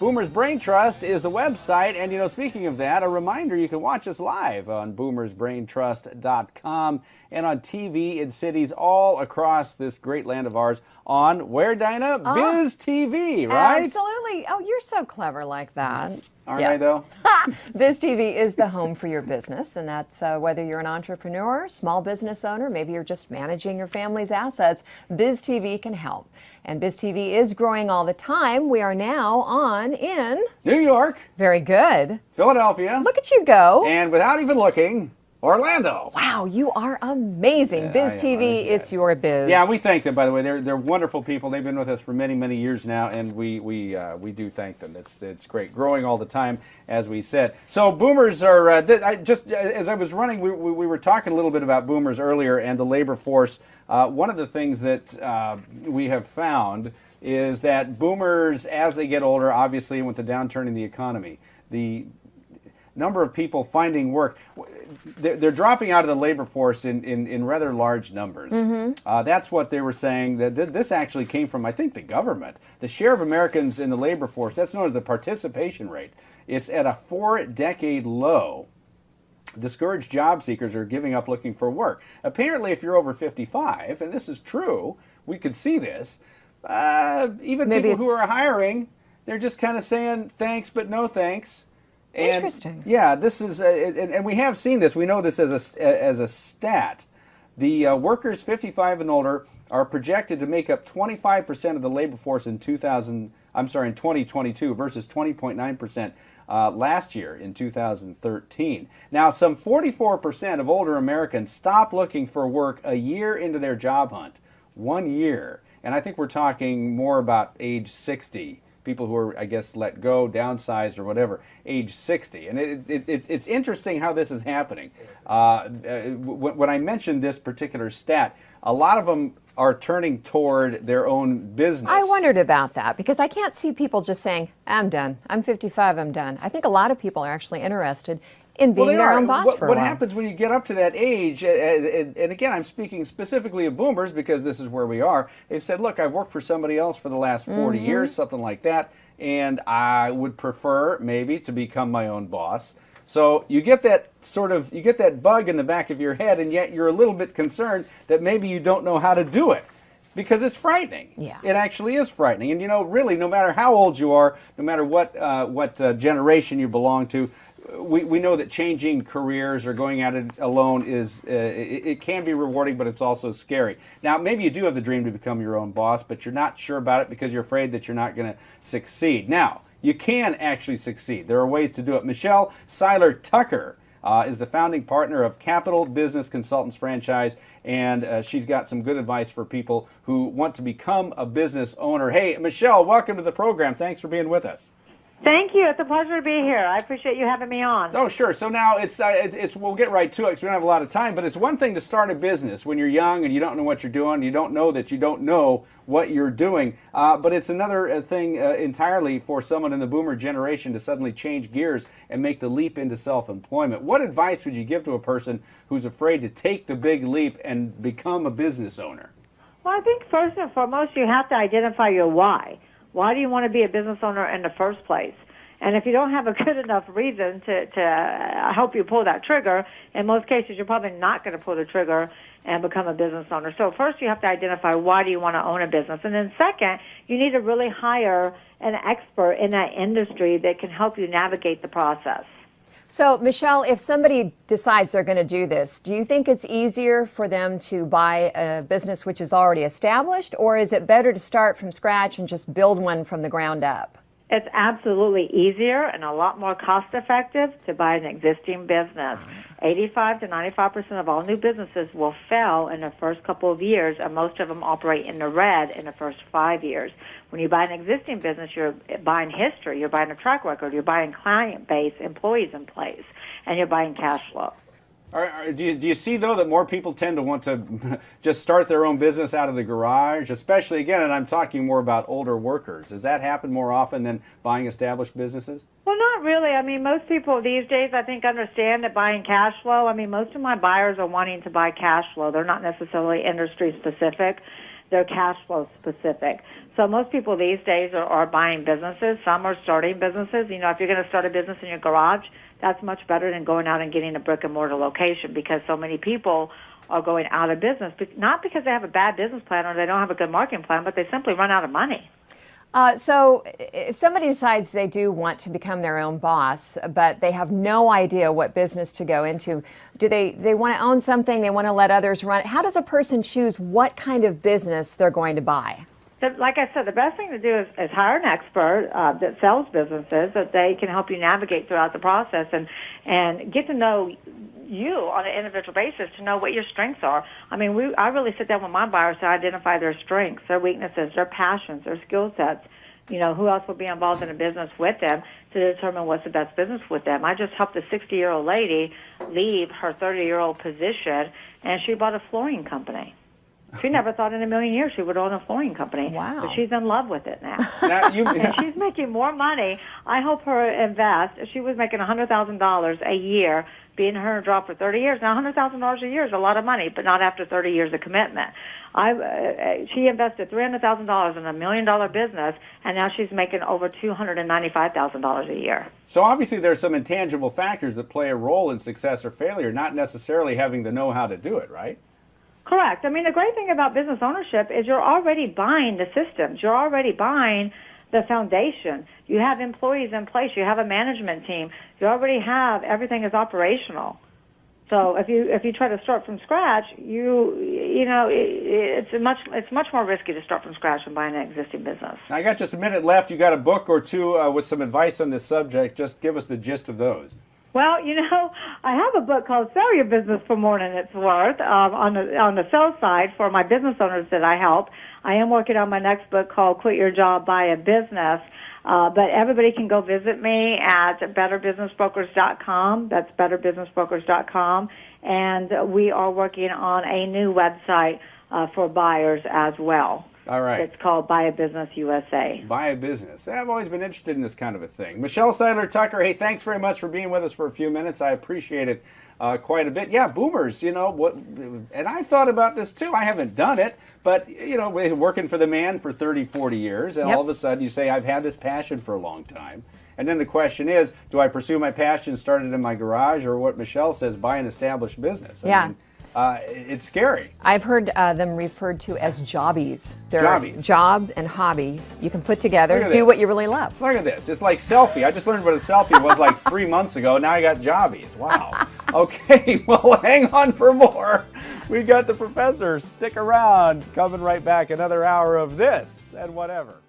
Boomer's Brain Trust is the website, and speaking of that, a reminder, you can watch us live on boomersbraintrust.com and on TV in cities all across this great land of ours on where, Dinah? Biz TV, right? Absolutely. Oh, you're so clever like that. Aren't I, though? Biz TV is the home for your business, and that's whether you're an entrepreneur, small business owner, maybe you're just managing your family's assets, Biz TV can help. And Biz TV is growing all the time. We are now on in New York. Very good. Philadelphia. Look at you go. And without even looking, Orlando. Wow, you are amazing. Yeah, Biz TV, it's your biz. Yeah, we thank them, by the way. They're wonderful people. They've been with us for many, many years now, and we do thank them. It's great. Growing all the time, as we said. So boomers are, as I was running, we were talking a little bit about boomers earlier and the labor force. One of the things that we have found is that boomers, as they get older, obviously, and with the downturn in the economy, the number of people finding work, they're dropping out of the labor force in rather large numbers. That's what they were saying. That this actually came from, I think, the government. The share of Americans in the labor force, that's known as the participation rate. It's at a 4-decade low. Discouraged job seekers are giving up looking for work. Apparently, if you're over 55, and this is true, we could see this, even people who are hiring, they're just kind of saying thanks but no thanks. Interesting. Yeah, this is, and we have seen this. We know this as a stat. The workers 55 and older are projected to make up 25% of the labor force in 2022 versus 20.9% last year in 2013. Now, some 44% of older Americans stop looking for work a year into their job hunt. 1 year. And I think we're talking more about age 60. People who are, I guess, let go, downsized, or whatever, age 60. And it's interesting how this is happening. When I mentioned this particular stat, a lot of them are turning toward their own business. I wondered about that because I can't see people just saying, I'm done. I'm 55, I'm done. I think a lot of people are actually interested in being their own boss for a while. What happens when you get up to that age, and again, I'm speaking specifically of boomers because this is where we are. They've said, look, I've worked for somebody else for the last 40 years, something like that, and I would prefer maybe to become my own boss. So you get that you get that bug in the back of your head, and yet you're a little bit concerned that maybe you don't know how to do it. Because it's frightening. Yeah. It actually is frightening. And really, no matter how old you are, no matter what generation you belong to, we know that changing careers or going at it alone is, it can be rewarding, but it's also scary. Now, maybe you do have the dream to become your own boss, but you're not sure about it because you're afraid that you're not going to succeed. Now, you can actually succeed. There are ways to do it. Michelle Seiler Tucker is the founding partner of Capital Business Consultants franchise, and she's got some good advice for people who want to become a business owner. Hey, Michelle, welcome to the program. Thanks for being with us. Thank you. It's a pleasure to be here. I appreciate you having me on. Oh, sure. So now it's we'll get right to it because we don't have a lot of time, but it's one thing to start a business when you're young and you don't know what you're doing. You don't know that you don't know what you're doing. But it's another thing entirely for someone in the boomer generation to suddenly change gears and make the leap into self-employment. What advice would you give to a person who's afraid to take the big leap and become a business owner? Well, I think first and foremost, you have to identify your why. Why do you want to be a business owner in the first place? And if you don't have a good enough reason to help you pull that trigger, in most cases you're probably not going to pull the trigger and become a business owner. So first you have to identify why do you want to own a business. And then second, you need to really hire an expert in that industry that can help you navigate the process. So, Michelle, if somebody decides they're going to do this, do you think it's easier for them to buy a business which is already established, or is it better to start from scratch and just build one from the ground up? It's absolutely easier and a lot more cost-effective to buy an existing business. 85 to 95% of all new businesses will fail in the first couple of years, and most of them operate in the red in the first 5 years. When you buy an existing business, you're buying history, you're buying a track record, you're buying client base, employees in place, and you're buying cash flow. Do you see, though, that more people tend to want to just start their own business out of the garage, especially, again, and I'm talking more about older workers. Does that happen more often than buying established businesses? Well, not really. I mean, most people these days, I think, understand that buying cash flow, I mean, most of my buyers are wanting to buy cash flow. They're not necessarily industry specific. they're cash flow specific. So most people these days are buying businesses. Some are starting businesses. You know, if you're going to start a business in your garage, that's much better than going out and getting a brick and mortar location, because so many people are going out of business, not because they have a bad business plan or they don't have a good marketing plan, but they simply run out of money. So if somebody decides they do want to become their own boss, but they have no idea what business to go into, do they want to own something, they want to let others run it? How does a person choose what kind of business they're going to buy? Like I said, the best thing to do is hire an expert that sells businesses, that they can help you navigate throughout the process and get to know you on an individual basis, to know what your strengths are. I mean, I really sit down with my buyers to identify their strengths, their weaknesses, their passions, their skill sets. You know, who else will be involved in a business with them, to determine what's the best business with them. I just helped a 60-year-old lady leave her 30-year-old position, and she bought a flooring company. She never thought in a million years she would own a flooring company. Wow. But she's in love with it now. And she's making more money. I help her invest. She was making $100,000 a year, being her in a job for 30 years. Now, $100,000 a year is a lot of money, but not after 30 years of commitment. She invested $300,000 in $1 million business, and now she's making over $295,000 a year. So obviously there's some intangible factors that play a role in success or failure, not necessarily having to know how to do it, right? Correct. I mean, the great thing about business ownership is you're already buying the systems. You're already buying the foundation. You have employees in place. You have a management team. You already have, everything is operational. So if you try to start from scratch, it's much more risky to start from scratch than buying an existing business. Now, I got just a minute left. You got a book or two with some advice on this subject. Just give us the gist of those. Well, I have a book called Sell Your Business for More Than It's Worth on the sales side for my business owners that I help. I am working on my next book called Quit Your Job, Buy a Business. But everybody can go visit me at betterbusinessbrokers.com. That's betterbusinessbrokers.com. And we are working on a new website for buyers as well. All right. It's called Buy a Business USA. Buy a Business. I've always been interested in this kind of a thing. Michelle Seiler Tucker, hey, thanks very much for being with us for a few minutes. I appreciate it quite a bit. Yeah, boomers, and I've thought about this too. I haven't done it, but, we're working for the man for 30, 40 years, and all of a sudden you say, I've had this passion for a long time. And then the question is, do I pursue my passion started in my garage, or what Michelle says, buy an established business? I mean, it's scary. I've heard them referred to as jobbies. They're jobbies. Job and hobbies you can put together, do what you really love. Look at this. It's like selfie. I just learned what a selfie was like 3 months ago. Now I got jobbies. Wow. Okay, well, hang on for more. We got the professor. Stick around. Coming right back. Another hour of this and whatever.